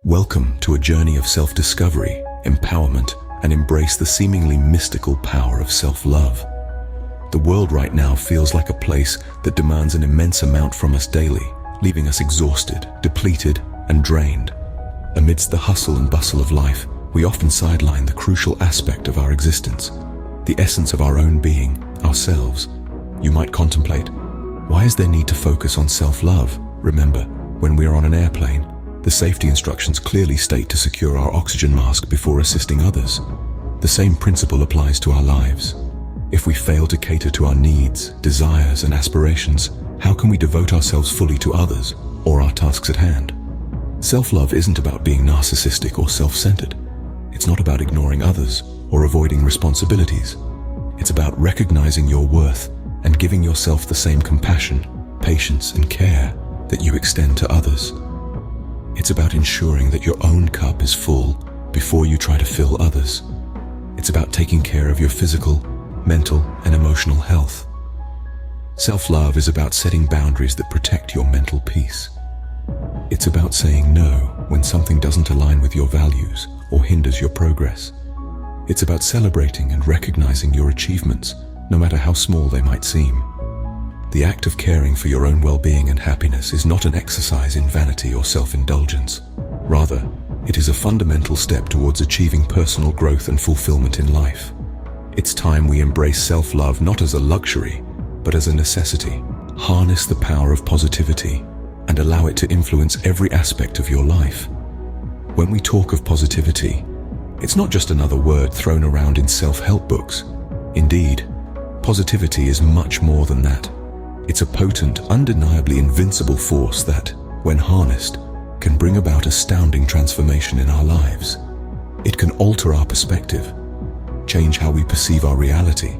Welcome to a journey of self-discovery, empowerment, and embrace the seemingly mystical power of self-love. The world right now feels like a place that demands an immense amount from us daily, leaving us exhausted, depleted, and drained. Amidst the hustle and bustle of life, we often sideline the crucial aspect of our existence, the essence of our own being, ourselves. You might contemplate, why is there need to focus on self-love? Remember, when we are on an airplane, the safety instructions clearly state to secure our oxygen mask before assisting others. The same principle applies to our lives. If we fail to cater to our needs, desires, and aspirations, how can we devote ourselves fully to others or our tasks at hand? Self-love isn't about being narcissistic or self-centered. It's not about ignoring others or avoiding responsibilities. It's about recognizing your worth and giving yourself the same compassion, patience, and care that you extend to others. It's about ensuring that your own cup is full before you try to fill others. It's about taking care of your physical, mental, and emotional health. Self-love is about setting boundaries that protect your mental peace. It's about saying no when something doesn't align with your values or hinders your progress. It's about celebrating and recognizing your achievements, no matter how small they might seem. The act of caring for your own well-being and happiness is not an exercise in vanity or self-indulgence. Rather, it is a fundamental step towards achieving personal growth and fulfillment in life. It's time we embrace self-love not as a luxury, but as a necessity. Harness the power of positivity and allow it to influence every aspect of your life. When we talk of positivity, it's not just another word thrown around in self-help books. Indeed, positivity is much more than that. It's a potent, undeniably invincible force that, when harnessed, can bring about astounding transformation in our lives. It can alter our perspective, change how we perceive our reality,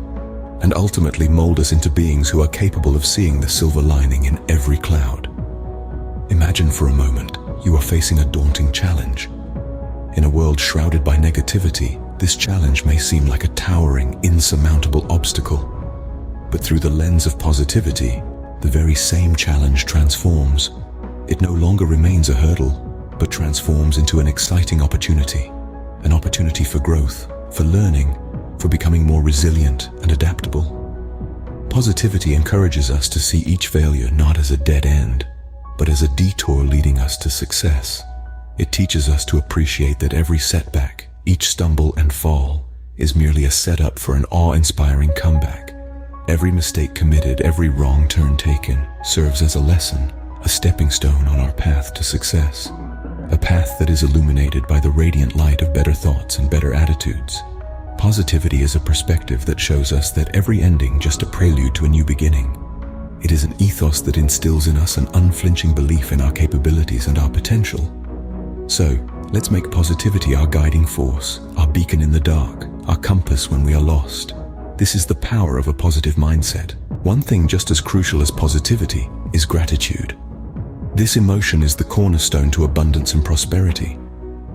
and ultimately mold us into beings who are capable of seeing the silver lining in every cloud. Imagine for a moment you are facing a daunting challenge. In a world shrouded by negativity, this challenge may seem like a towering, insurmountable obstacle. But through the lens of positivity, the very same challenge transforms. It no longer remains a hurdle, but transforms into an exciting opportunity. An opportunity for growth, for learning, for becoming more resilient and adaptable. Positivity encourages us to see each failure not as a dead end, but as a detour leading us to success. It teaches us to appreciate that every setback, each stumble and fall, is merely a setup for an awe-inspiring comeback. Every mistake committed, every wrong turn taken, serves as a lesson, a stepping stone on our path to success. A path that is illuminated by the radiant light of better thoughts and better attitudes. Positivity is a perspective that shows us that every ending just a prelude to a new beginning. It is an ethos that instills in us an unflinching belief in our capabilities and our potential. So, let's make positivity our guiding force, our beacon in the dark, our compass when we are lost. This is the power of a positive mindset. One thing just as crucial as positivity is gratitude. This emotion is the cornerstone to abundance and prosperity.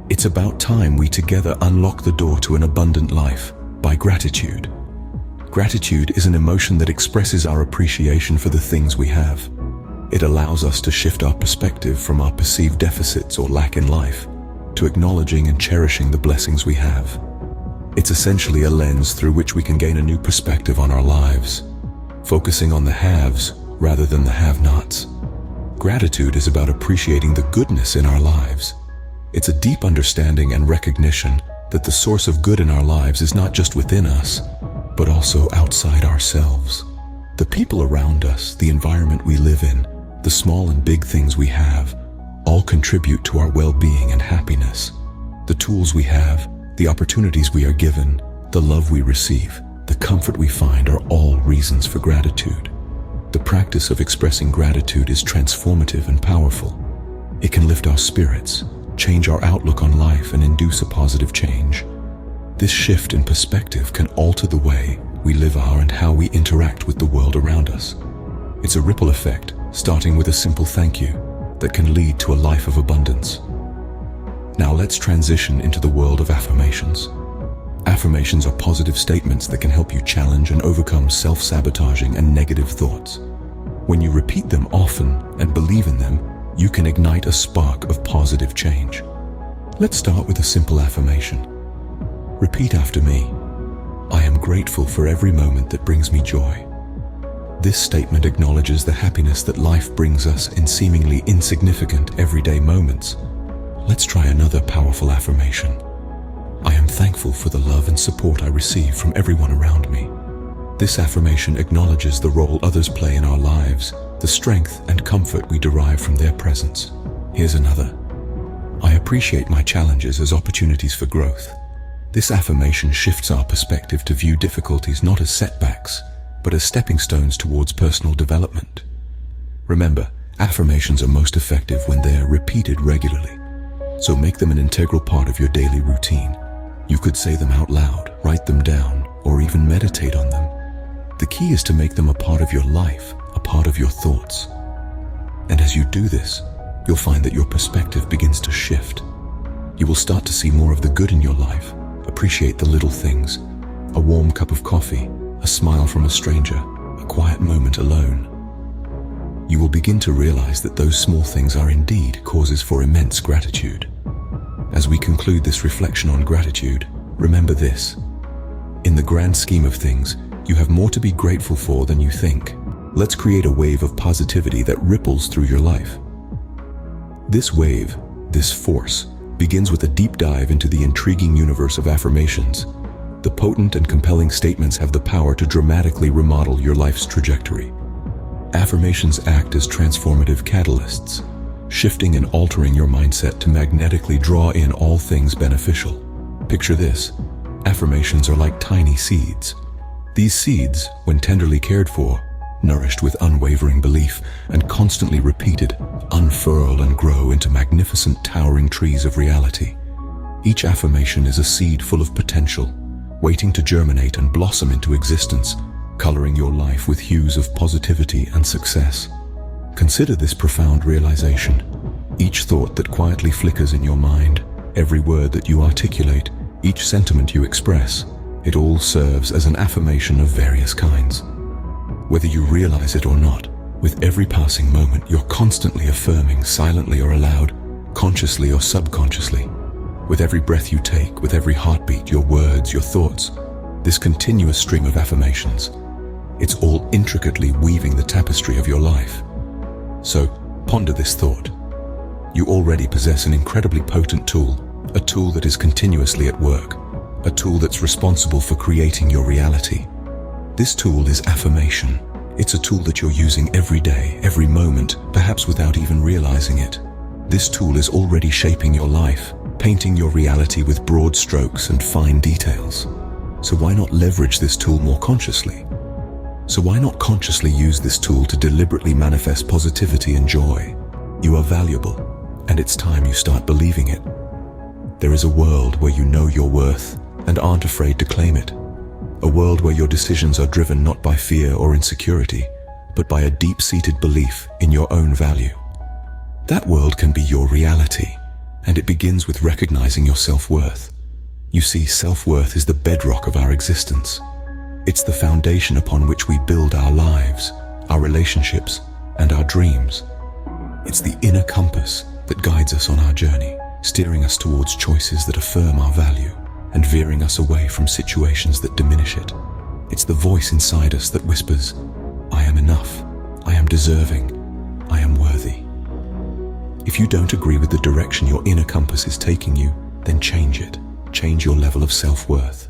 It's about time we together unlock the door to an abundant life by gratitude. Gratitude is an emotion that expresses our appreciation for the things we have. It allows us to shift our perspective from our perceived deficits or lack in life to acknowledging and cherishing the blessings we have. It's essentially a lens through which we can gain a new perspective on our lives, focusing on the haves rather than the have-nots. Gratitude is about appreciating the goodness in our lives. It's a deep understanding and recognition that the source of good in our lives is not just within us, but also outside ourselves. The people around us, the environment we live in, the small and big things we have, all contribute to our well-being and happiness. The tools we have, the opportunities we are given, the love we receive, the comfort we find are all reasons for gratitude. The practice of expressing gratitude is transformative and powerful. It can lift our spirits, change our outlook on life, and induce a positive change. This shift in perspective can alter the way we live our and how we interact with the world around us. It's a ripple effect, starting with a simple thank you, that can lead to a life of abundance. Now let's transition into the world of affirmations. Affirmations are positive statements that can help you challenge and overcome self-sabotaging and negative thoughts. When you repeat them often and believe in them, you can ignite a spark of positive change. Let's start with a simple affirmation. Repeat after me. I am grateful for every moment that brings me joy. This statement acknowledges the happiness that life brings us in seemingly insignificant everyday moments. Let's try another powerful affirmation. I am thankful for the love and support I receive from everyone around me. This affirmation acknowledges the role others play in our lives, the strength and comfort we derive from their presence. Here's another. I appreciate my challenges as opportunities for growth. This affirmation shifts our perspective to view difficulties not as setbacks, but as stepping stones towards personal development. Remember, affirmations are most effective when they are repeated regularly. So make them an integral part of your daily routine. You could say them out loud, write them down, or even meditate on them. The key is to make them a part of your life, a part of your thoughts. And as you do this, you'll find that your perspective begins to shift. You will start to see more of the good in your life, appreciate the little things, a warm cup of coffee, a smile from a stranger, a quiet moment alone. You will begin to realize that those small things are indeed causes for immense gratitude. As we conclude this reflection on gratitude, remember this. In the grand scheme of things, you have more to be grateful for than you think. Let's create a wave of positivity that ripples through your life. This wave, this force, begins with a deep dive into the intriguing universe of affirmations. The potent and compelling statements have the power to dramatically remodel your life's trajectory. Affirmations act as transformative catalysts, shifting and altering your mindset to magnetically draw in all things beneficial. Picture this. Affirmations are like tiny seeds. These seeds, when tenderly cared for, nourished with unwavering belief and constantly repeated, unfurl and grow into magnificent towering trees of reality. Each affirmation is a seed full of potential, waiting to germinate and blossom into existence, coloring your life with hues of positivity and success. Consider this profound realization. Each thought that quietly flickers in your mind, every word that you articulate, each sentiment you express, it all serves as an affirmation of various kinds. Whether you realize it or not, with every passing moment you're constantly affirming, silently or aloud, consciously or subconsciously. With every breath you take, with every heartbeat, your words, your thoughts, this continuous stream of affirmations, it's all intricately weaving the tapestry of your life. So, ponder this thought. You already possess an incredibly potent tool, a tool that is continuously at work, a tool that's responsible for creating your reality. This tool is affirmation. It's a tool that you're using every day, every moment, perhaps without even realizing it. This tool is already shaping your life, painting your reality with broad strokes and fine details. So why not leverage this tool more consciously? So why not consciously use this tool to deliberately manifest positivity and joy? You are valuable, and it's time you start believing it. There is a world where you know your worth and aren't afraid to claim it. A world where your decisions are driven not by fear or insecurity, but by a deep-seated belief in your own value. That world can be your reality, and it begins with recognizing your self-worth. You see, self-worth is the bedrock of our existence. It's the foundation upon which we build our lives, our relationships, and our dreams. It's the inner compass that guides us on our journey, steering us towards choices that affirm our value and veering us away from situations that diminish it. It's the voice inside us that whispers, I am enough, I am deserving, I am worthy. If you don't agree with the direction your inner compass is taking you, then change it. Change your level of self-worth.